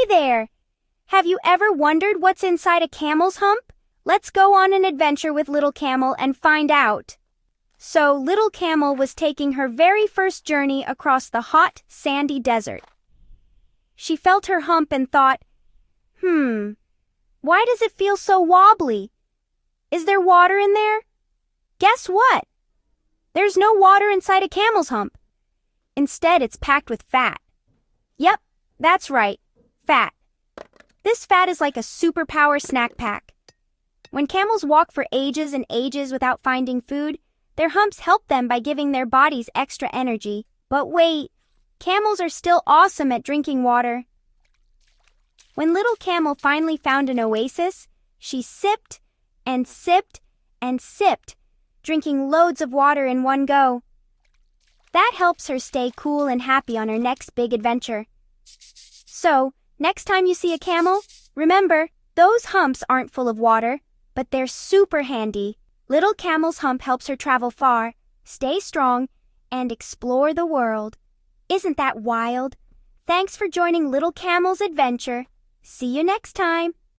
Hey there! Have you ever wondered what's inside a camel's hump? Let's go on an adventure with little Camel and find out. So, little Camel was taking her very first journey across the hot, sandy desert. She felt her hump and thought, why does it feel so wobbly? Is there water in there? Guess what? There's no water inside a camel's hump. Instead, it's packed with fat. Yep, that's right, fat. This fat is like a superpower snack pack. When camels walk for ages and ages without finding food, their humps help them by giving their bodies extra energy. But wait, camels are still awesome at drinking water. When little Camel finally found an oasis, she sipped and sipped and sipped, drinking loads of water in one go. That helps her stay cool and happy on her next big adventure. So, next time you see a camel, remember, those humps aren't full of water, but they're super handy. Little Camel's hump helps her travel far, stay strong, and explore the world. Isn't that wild? Thanks for joining Little Camel's adventure. See you next time.